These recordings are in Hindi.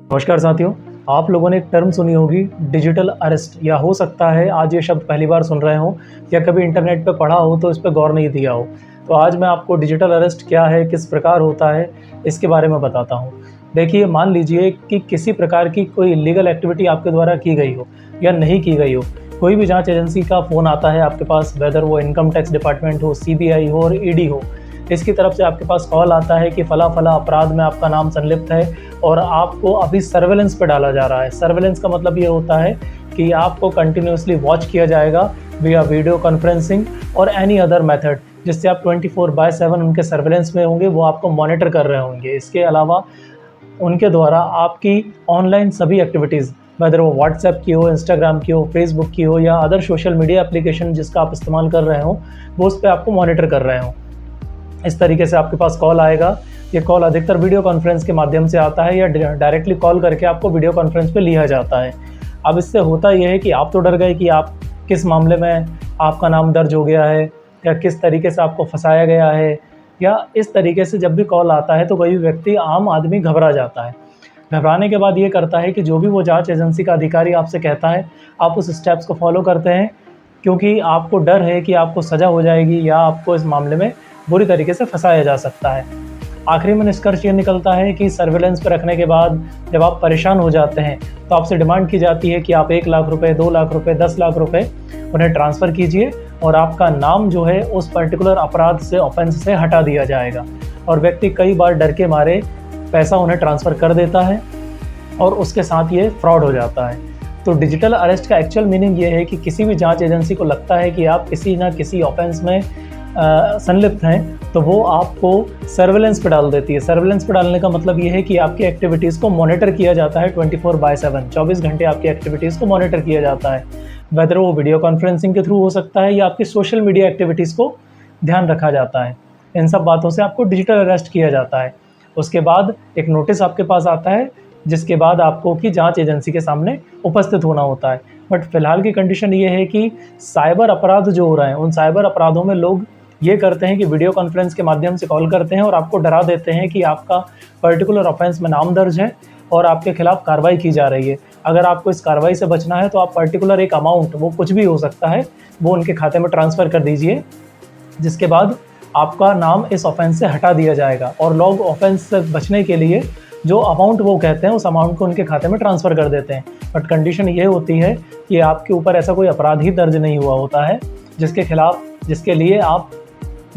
नमस्कार साथियों, आप लोगों ने एक टर्म सुनी होगी डिजिटल अरेस्ट, या हो सकता है आज ये शब्द पहली बार सुन रहे हो या कभी इंटरनेट पे पढ़ा हो तो इस पे गौर नहीं दिया हो। तो आज मैं आपको डिजिटल अरेस्ट क्या है, किस प्रकार होता है, इसके बारे में बताता हूँ। देखिए, मान लीजिए कि किसी प्रकार की कोई इलीगल एक्टिविटी आपके द्वारा की गई हो या नहीं की गई हो। कोई भी जांच एजेंसी का फ़ोन आता है आपके पास, वेदर वो इनकम टैक्स डिपार्टमेंट हो, सीबीआई हो और ईडी हो। इसकी तरफ से आपके पास कॉल आता है कि फ़ला फ़ला अपराध में आपका नाम संलिप्त है और आपको अभी सर्वेलेंस पे डाला जा रहा है। सर्वेलेंस का मतलब ये होता है कि आपको कंटिन्यूअसली वॉच किया जाएगा विया वीडियो कॉन्फ्रेंसिंग और एनी अदर मेथड, जिससे आप 24/7 उनके सर्वेलेंस में होंगे, वो आपको मॉनिटर कर रहे होंगे। इसके अलावा उनके द्वारा आपकी ऑनलाइन सभी एक्टिविटीज़, वेदर वो व्हाट्सएप की हो, इंस्टाग्राम की हो, फेसबुक की हो या अदर सोशल मीडिया एप्लीकेशन जिसका आप इस्तेमाल कर रहे हो, वो उस पर आपको मॉनिटर कर रहे हो। इस तरीके से आपके पास कॉल आएगा। ये कॉल अधिकतर वीडियो कॉन्फ्रेंस के माध्यम से आता है या डायरेक्टली कॉल करके आपको वीडियो कॉन्फ्रेंस पे लिया जाता है। अब इससे होता यह है कि आप तो डर गए कि आप किस मामले में आपका नाम दर्ज हो गया है या किस तरीके से आपको फंसाया गया है, या इस तरीके से जब भी कॉल आता है तो कोई व्यक्ति, आम आदमी घबरा जाता है। घबराने के बाद ये करता है कि जो भी वो जांच एजेंसी का अधिकारी आपसे कहता है, आप उस स्टेप्स को फॉलो करते हैं, क्योंकि आपको डर है कि आपको सज़ा हो जाएगी या आपको इस मामले में बुरी तरीके से फंसाया जा सकता है। आखिरी में निष्कर्ष ये निकलता है कि सर्विलेंस पर रखने के बाद जब आप परेशान हो जाते हैं तो आपसे डिमांड की जाती है कि आप 1 लाख रुपए, 2 लाख रुपए, 10 लाख रुपए उन्हें ट्रांसफ़र कीजिए और आपका नाम जो है उस पर्टिकुलर अपराध से, ऑफेंस से हटा दिया जाएगा। और व्यक्ति कई बार डर के मारे पैसा उन्हें ट्रांसफ़र कर देता है और उसके साथ ये फ्रॉड हो जाता है। तो डिजिटल अरेस्ट का एक्चुअल मीनिंग ये है कि किसी भी जांच एजेंसी को लगता है कि आप किसी ना किसी ऑफेंस में संलिप्त हैं, तो वो आपको सर्विलेंस पे डाल देती है। सर्विलेंस पे डालने का मतलब ये है कि आपकी एक्टिविटीज़ को मॉनिटर किया जाता है 24/7, 24 घंटे आपकी एक्टिविटीज़ को मॉनिटर किया जाता है। वेदर वो वीडियो कॉन्फ्रेंसिंग के थ्रू हो सकता है या आपकी सोशल मीडिया एक्टिविटीज़ को ध्यान रखा जाता है। इन सब बातों से आपको डिजिटल अरेस्ट किया जाता है। उसके बाद एक नोटिस आपके पास आता है, जिसके बाद आपको कि जांच एजेंसी के सामने उपस्थित होना होता है। बट फिलहाल की कंडीशन ये है कि साइबर अपराध जो हो रहे हैं, उन साइबर अपराधों में लोग ये करते हैं कि वीडियो कॉन्फ्रेंस के माध्यम से कॉल करते हैं और आपको डरा देते हैं कि आपका पर्टिकुलर ऑफेंस में नाम दर्ज है और आपके खिलाफ कार्रवाई की जा रही है। अगर आपको इस कार्रवाई से बचना है तो आप पर्टिकुलर एक अमाउंट, वो कुछ भी हो सकता है, वो उनके खाते में ट्रांसफ़र कर दीजिए, जिसके बाद आपका नाम इस ऑफेंस से हटा दिया जाएगा। और लोग ऑफेंस से बचने के लिए जो अमाउंट वो कहते हैं, उस अमाउंट को उनके खाते में ट्रांसफ़र कर देते हैं। बट कंडीशन ये होती है कि आपके ऊपर ऐसा कोई अपराध ही दर्ज नहीं हुआ होता है जिसके लिए आप,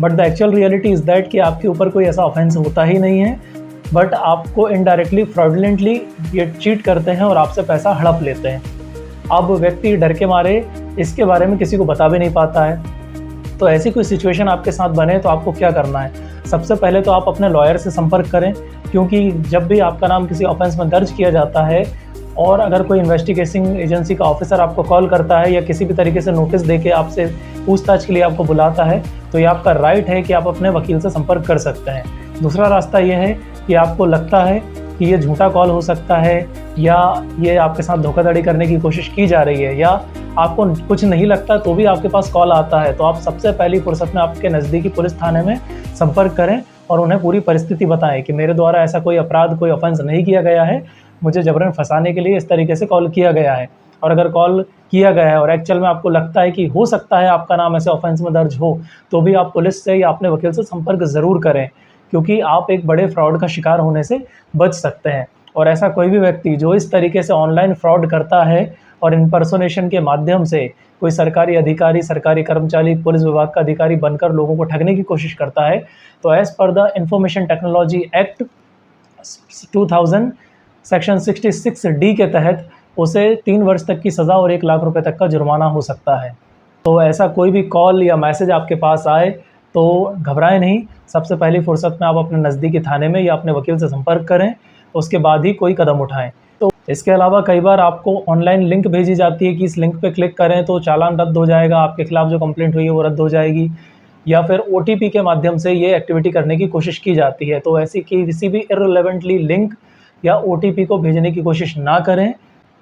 but the actual reality is that कि आपके ऊपर कोई ऐसा ऑफेंस होता ही नहीं है, बट आपको इनडायरेक्टली फ्रॉडुलेंटली ये चीट करते हैं और आपसे पैसा हड़प लेते हैं। अब व्यक्ति डर के मारे इसके बारे में किसी को बता भी नहीं पाता है। तो ऐसी कोई सिचुएशन आपके साथ बने तो आपको क्या करना है? सबसे पहले तो आप अपने लॉयर से संपर्क करें, क्योंकि जब भी आपका नाम किसी ऑफेंस में दर्ज किया जाता है और अगर कोई इन्वेस्टिगेटिंग एजेंसी का ऑफिसर आपको कॉल करता है या किसी भी तरीके से नोटिस देके आपसे पूछताछ के लिए आपको बुलाता है, तो ये आपका राइट है कि आप अपने वकील से संपर्क कर सकते हैं। दूसरा रास्ता ये है कि आपको लगता है कि ये झूठा कॉल हो सकता है या ये आपके साथ धोखाधड़ी करने की कोशिश की जा रही है, या आपको कुछ नहीं लगता तो भी आपके पास कॉल आता है, तो आप सबसे पहली फुर्सत में आपके नज़दीकी पुलिस थाने में संपर्क करें और उन्हें पूरी परिस्थिति बताएं कि मेरे द्वारा ऐसा कोई अपराध, कोई ऑफेंस नहीं किया गया है, मुझे जबरन फंसाने के लिए इस तरीके से कॉल किया गया है। और अगर कॉल किया गया है और एक्चुअल में आपको लगता है कि हो सकता है आपका नाम ऐसे ऑफेंस में दर्ज हो, तो भी आप पुलिस से या अपने वकील से संपर्क ज़रूर करें, क्योंकि आप एक बड़े फ्रॉड का शिकार होने से बच सकते हैं। और ऐसा कोई भी व्यक्ति जो इस तरीके से ऑनलाइन फ्रॉड करता है और इम्पर्सोनेशन के माध्यम से कोई सरकारी अधिकारी, सरकारी कर्मचारी, पुलिस विभाग का अधिकारी बनकर लोगों को ठगने की कोशिश करता है, तो as per the information technology act 2000 section 66D के तहत उसे 3 वर्ष तक की सज़ा और 1 लाख रुपए तक का जुर्माना हो सकता है। तो ऐसा कोई भी कॉल या मैसेज आपके पास आए तो घबराएं नहीं। सबसे पहली फुर्सत में आप अपने नज़दीकी थाने में या अपने वकील से संपर्क करें, उसके बाद ही कोई कदम उठाएं। तो इसके अलावा कई बार आपको ऑनलाइन लिंक भेजी जाती है कि इस लिंक पे क्लिक करें तो चालान रद्द हो जाएगा, आपके खिलाफ जो कंप्लेंट हुई है वो रद्द हो जाएगी, या फिर OTP के माध्यम से ये एक्टिविटी करने की कोशिश की जाती है। तो ऐसी किसी भी इर्रेलेवेंटली लिंक या OTP को भेजने की कोशिश ना करें,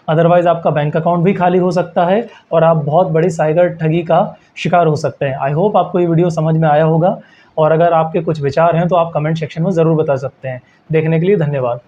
अदरवाइज़ आपका बैंक अकाउंट भी खाली हो सकता है और आप बहुत बड़ी साइबर ठगी का शिकार हो सकते हैं। आई होप आपको ये वीडियो समझ में आया होगा, और अगर आपके कुछ विचार हैं तो आप कमेंट सेक्शन में ज़रूर बता सकते हैं। देखने के लिए धन्यवाद।